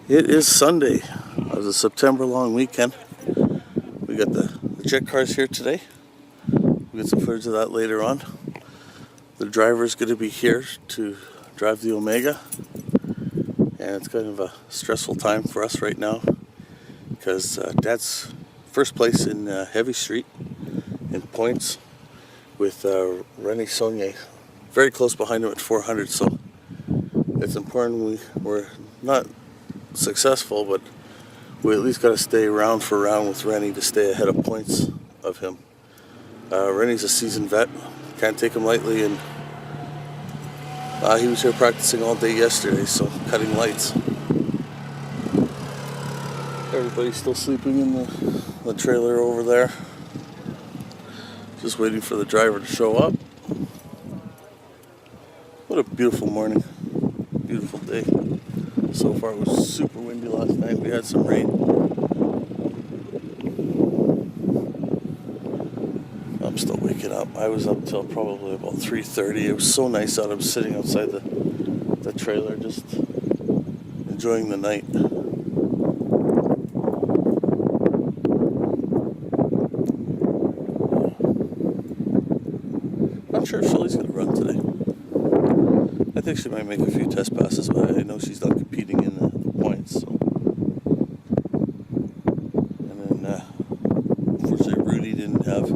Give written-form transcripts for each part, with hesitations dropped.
It is Sunday of the September long weekend. We got the jet cars here today. We'll get some footage of that later on. The driver's going to be here to drive the Omega. And it's kind of a stressful time for us right now because Dad's first place in Heavy Street in points with Rennie Saunier very close behind him at 400. So it's important we're not successful, but we at least got to stay round for round with Rennie to stay ahead of points of him. Rennie's a seasoned vet, can't take him lightly, and he was here practicing all day yesterday, so cutting lights. Everybody's still sleeping in the trailer over there, just waiting for the driver to show up. What a beautiful morning, beautiful day. So far it was super windy last night. We had some rain. I'm still waking up. I was up till probably about 3:30. It was so nice out. I was sitting outside the trailer just enjoying the night. Not sure if Shelly's going to run today. I think she might make a few test passes, but I know she's not competing in the points. So. And then, unfortunately, Rudy didn't have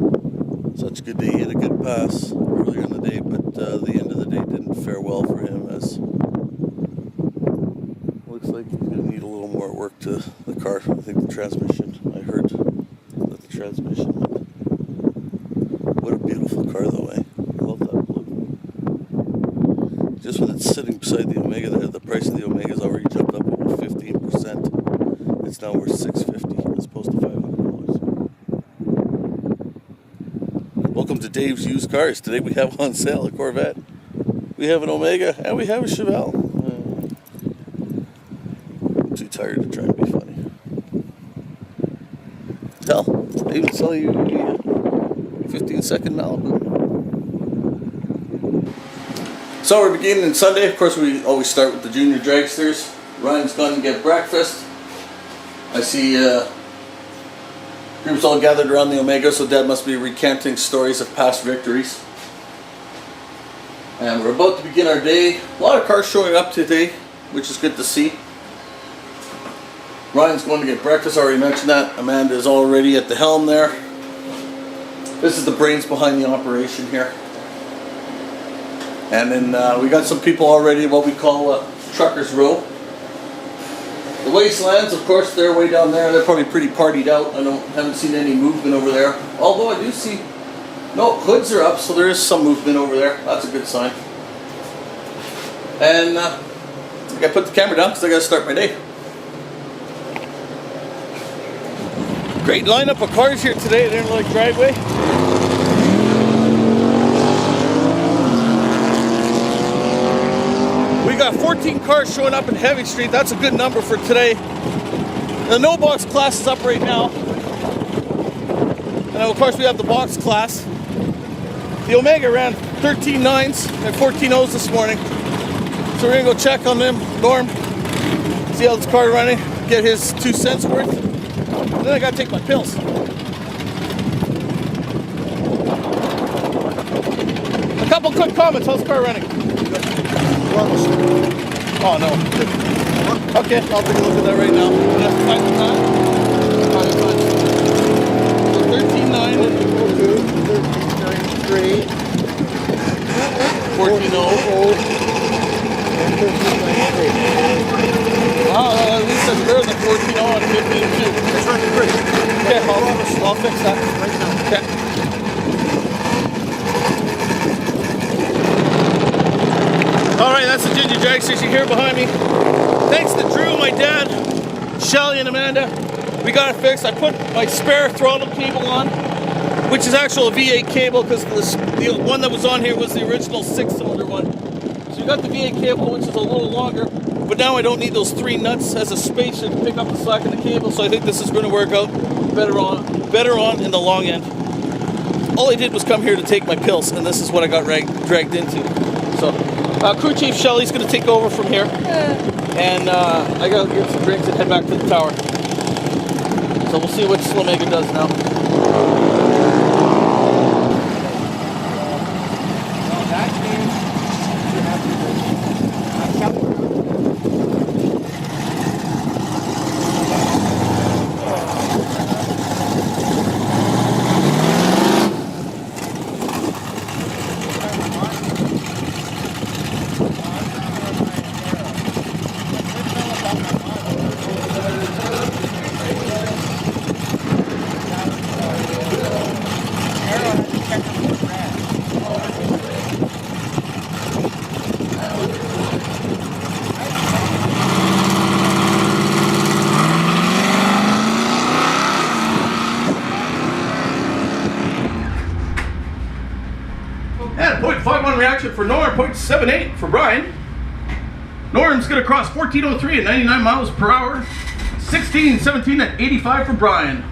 such a good day. He had a good pass earlier in the day, but the end of the day didn't fare well for him, as looks like he's going to need a little more work to the car. I think the transmission, I heard that the transmission, what a beautiful car though, eh? I love that blue. Just with it sitting beside the Omega there, the price of the Omega has already jumped up about 15%. It's now worth $650 as opposed to $500. Welcome to Dave's Used Cars. Today we have on sale a Corvette, we have an Omega, and we have a Chevelle. I'm too tired to try and be funny. Hell, they even sell you a 15-second Malibu. So we're beginning Sunday. Of course, we always start with the junior dragsters. Ryan's gone to get breakfast. I see groups all gathered around the Omega, so Dad must be recanting stories of past victories. And we're about to begin our day. A lot of cars showing up today, which is good to see. Ryan's going to get breakfast. I already mentioned that. Amanda is already at the helm there. This is the brains behind the operation here. And then we got some people already, what we call Truckers Row. The Wastelands, of course, they're way down there. They're probably pretty partied out. Haven't seen any movement over there. Although I do see, no, hoods are up, so there is some movement over there. That's a good sign. And I gotta put the camera down because I gotta start my day. Great lineup of cars here today at Interlake Driveway. We got 14 cars showing up in Heavy Street. That's a good number for today. The no box class is up right now. And of course we have the box class. The Omega ran 13 9s and 14 0s this morning. So we're gonna go check on them, Norm, see how this car is running, get his 2 cents worth. And then I gotta take my pills. A couple quick comments, how's the car running? Oh no. Okay, I'll take a look at that right now. That's the final time. So 13.9. 13.9, 14.0. At least that's better than 14.0 and 15.2. That's running great. Okay, I'll fix that right now. Okay. Alright, that's the Ginger Jag station here behind me. Thanks to Drew, my dad, Shelly and Amanda, we got it fixed. I put my spare throttle cable on. which is actual V8 cable, because the one that was on here was the original 6-cylinder one. So you got the V8 cable, which is a little longer, but now I don't need those 3 nuts as a spacer to pick up the slack in the cable, so I think this is going to work out better on in the long end. All I did was come here to take my pills, and this is what I got dragged into. So, Crew Chief Shelley's going to take over from here, and I got to get some drinks and head back to the tower. So we'll see what Slowmaker does now. And 0.51 reaction for Norm, 0.78 for Brian. Norm's gonna cross 1403 at 99 miles per hour. 1617 at 85 for Brian.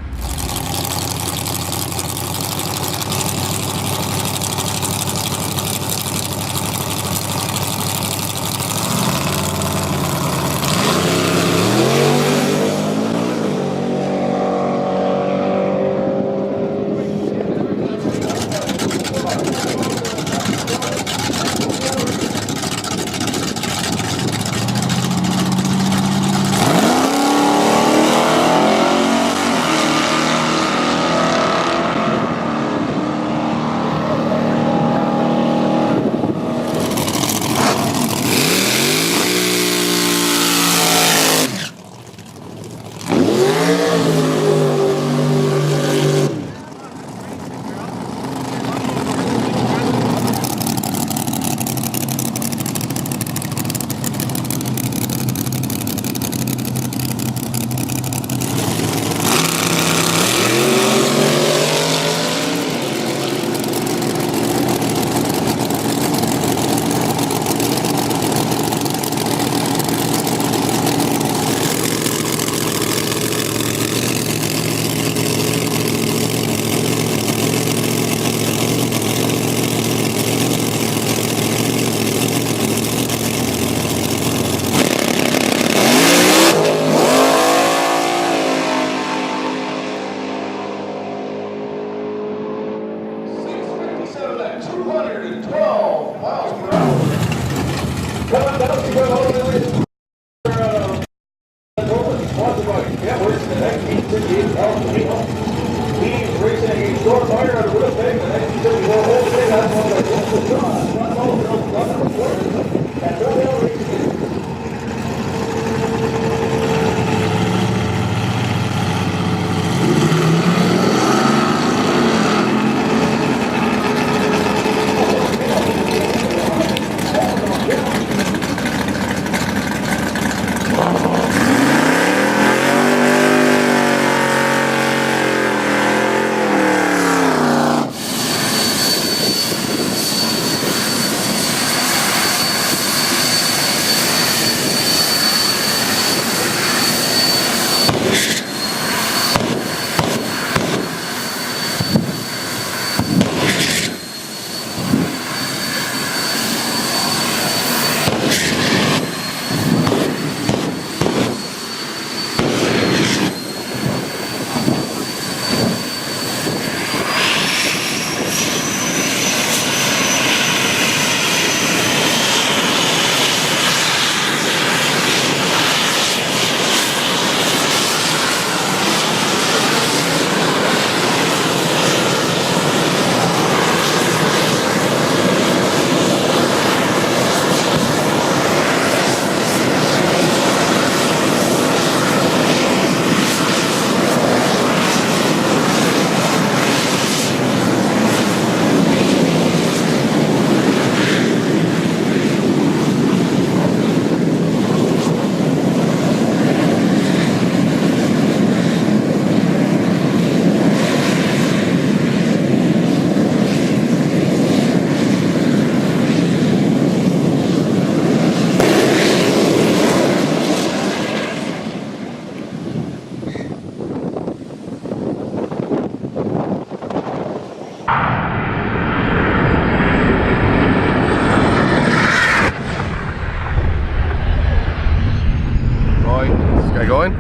I going?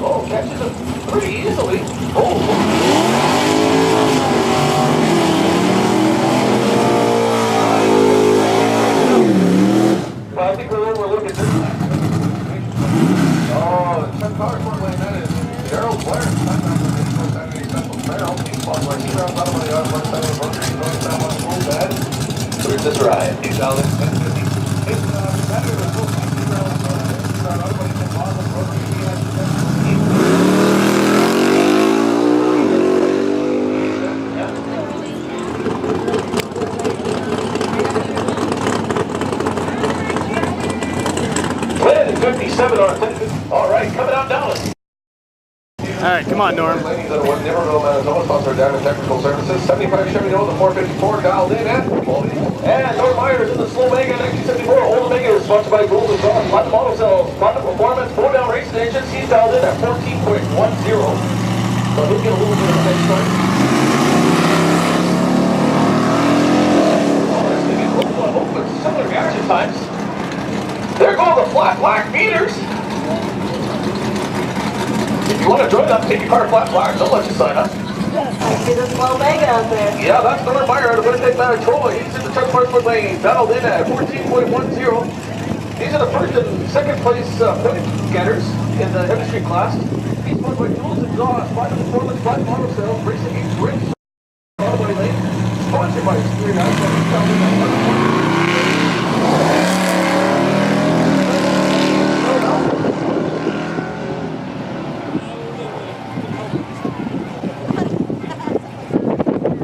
Oh, catches it pretty easily. Oh. Well, I think we're looking at this. Oh, the Chuck Carter one way that is. Darryl Blair. He's on the first side of the burger. He's going down on the full bed. Where's this ride? $8.50. It's better than full $60. All right, coming out Dallas. All right, come on, Norm. Ladies that are never know Manitoba, sponsor down in technical services. 75 Chevy Nova, 454 dialed in at. And Norm Myers in the slow Mega 1974. Old Mega is sponsored by Golden Cross. Platinum Auto Sales, Platinum Performance, 4-down racing engines. He's dialed in at 14.10. So he'll get a little bit of a head start. Similar reaction times. There go the flat black meters. If you want to join up, take your car flat black. They'll let you sign up. I see the slow Mega out there. Yeah, that's Norm Meyer out of Winnipeg, Manitoba. He's in the truck market lane, dialed in at 14.10. These are the first and second place point getters in the heavy street class. He's sponsored by Tools Exhaust, Platinum Performance, Platinum Auto Sales, Racing East Ridge, Broadway Lane, sponsored by Superior Guys.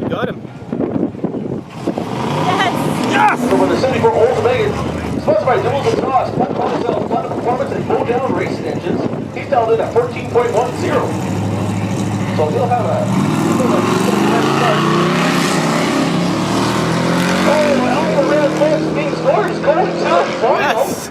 Got him. From the 74 Old Megan, sponsored by Tools Exhaust, Platinum Auto Sales, Platinum Performance, and 4-down racing engines. He's dialed in at 14.10. So he'll have a... Oh, Alpha Red West being scored is going to the final. Yes.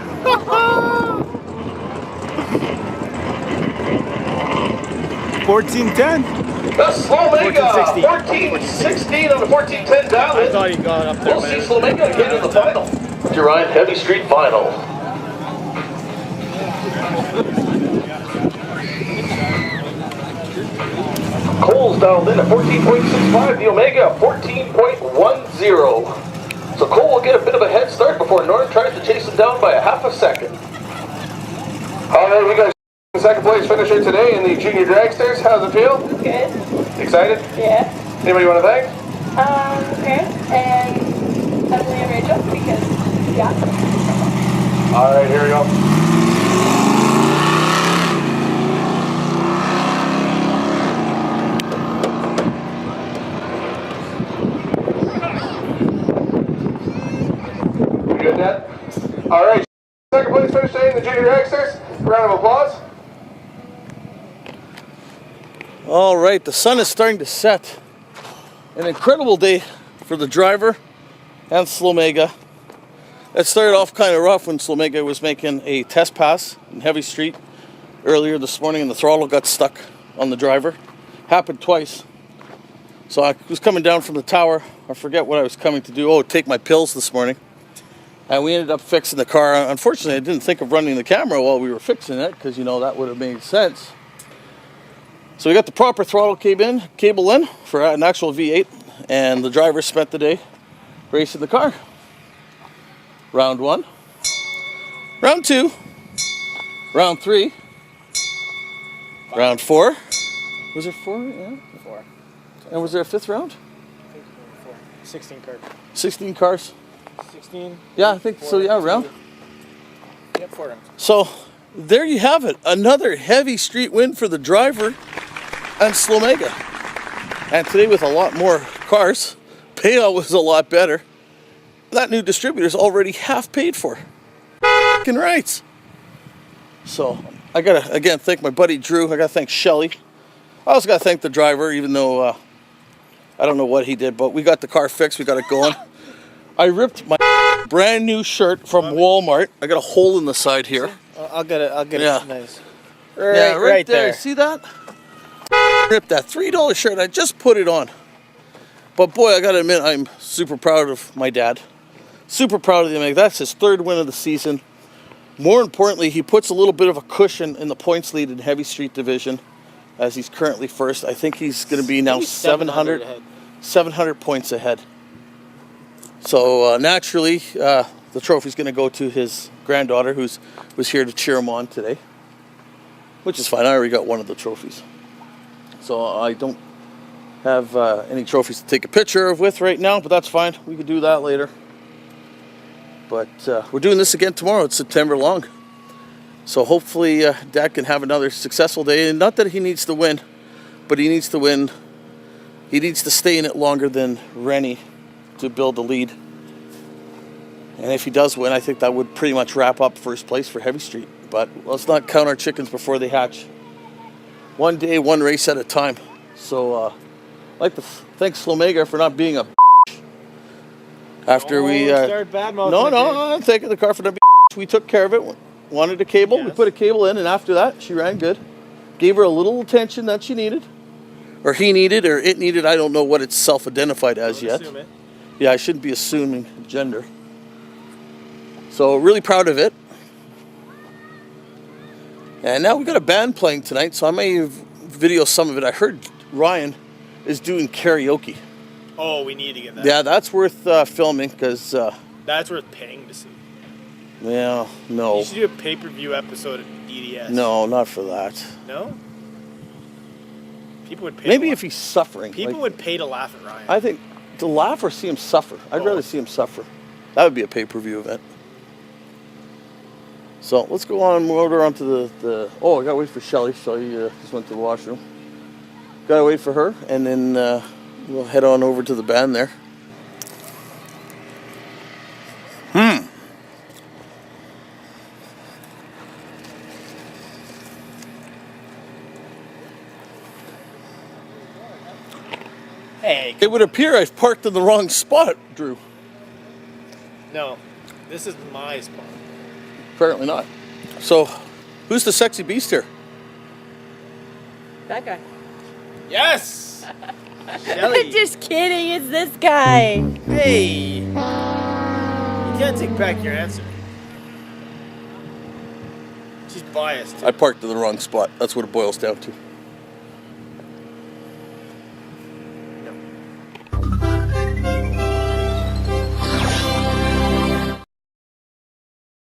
14-10. The Slomega, 14-16. 14-16 on the 14-10 dial. I thought he got up there. We'll see Slomega again in the final. Durant Heavy Street Final. Cole's dialed in at 14.65, the Omega 14.10. So Cole will get a bit of a head start before Norm tries to chase him down by a half a second. All right, we got second place finisher today in the Junior Dragsters. How's it feel? Good. Excited? Yeah. Anybody you want to thank? Parents and Emily and Rachel because, yeah. All right, here we go. You good, Dad? All right. Second place finish today in the Junior Dragsters. Round of applause. All right, the sun is starting to set. An incredible day for the driver and Slomega. It started off kind of rough when Slomega was making a test pass in Heavy Street earlier this morning and the throttle got stuck on the driver. Happened twice. So I was coming down from the tower. I forget what I was coming to do. Oh, take my pills this morning. And we ended up fixing the car. Unfortunately, I didn't think of running the camera while we were fixing it because, you know, that would have made sense. So we got the proper throttle cable in for an actual V8, and the driver spent the day racing the car. Round 1, round 2, round 3, round 4. Was there 4? Yeah. 4. And was there a 5th round? I think 4. 16 cars. 16 cars. 16. Yeah, I think so. Yeah, round. Yep, 4 rounds. So there you have it. Another Heavy Street win for the driver and Slomega. And today with a lot more cars, payout was a lot better. That new distributor's already half paid for. F***ing rights. So I gotta again thank my buddy Drew. I gotta thank Shelly. I also gotta thank the driver, even though I don't know what he did, but we got the car fixed. We got it going. I ripped my brand new shirt from Walmart. I got a hole in the side here. I'll get it. I'll get Yeah. it. Nice. Yeah, Right there. See that? Rip that $3 shirt. I just put it on. But boy, I gotta admit, I'm super proud of my dad. Super proud of him. That's his 3rd win of the season. More importantly, he puts a little bit of a cushion in the points lead in Heavy Street Division, as he's currently first. I think he's going to be now 700 points ahead. So naturally, the trophy's going to go to his granddaughter, who was here to cheer him on today, which is fine. I already got one of the trophies, so I don't have any trophies to take a picture with right now, but that's fine. We can do that later. But we're doing this again tomorrow. It's September long. So hopefully Dad can have another successful day. And not that he needs to win, but he needs to win. He needs to stay in it longer than Rennie to build the lead. And if he does win, I think that would pretty much wrap up first place for Heavy Street. But let's not count our chickens before they hatch. One day, one race at a time. So I'd like to thank Slomega for not being a after we start badmouthing no, I'm taking the car for the we took care of it. Wanted a cable, Yes. we put a cable in, and after that she ran good. Gave her a little attention that she needed, or he needed, or it needed. I don't know what it's self-identified as yet. Assume it. Yeah, I shouldn't be assuming gender. So really proud of it. And now we got a band playing tonight, so I may video some of it. I heard Ryan is doing karaoke. Oh, we need to get that. Yeah, that's worth filming, because That's worth paying to see. yeah, no. You should do a pay-per-view episode of DDS. No, not for that. No? People would pay. Maybe if he's suffering. People like, would pay to laugh at Ryan. I think to laugh or see him suffer. I'd Oh. rather see him suffer. That would be a pay-per-view event. So let's go on over onto the oh, I gotta wait for Shelly. Shelly just went to the washroom. Gotta wait for her, and then we'll head on over to the band there. Hey, It would appear I've parked in the wrong spot, Drew. no. This is my spot. Apparently not. So, who's the sexy beast here? That guy. Yes! Shelly. Just kidding, it's this guy. Hey! You can't take back your answer. She's biased. I parked in the wrong spot. That's what it boils down to.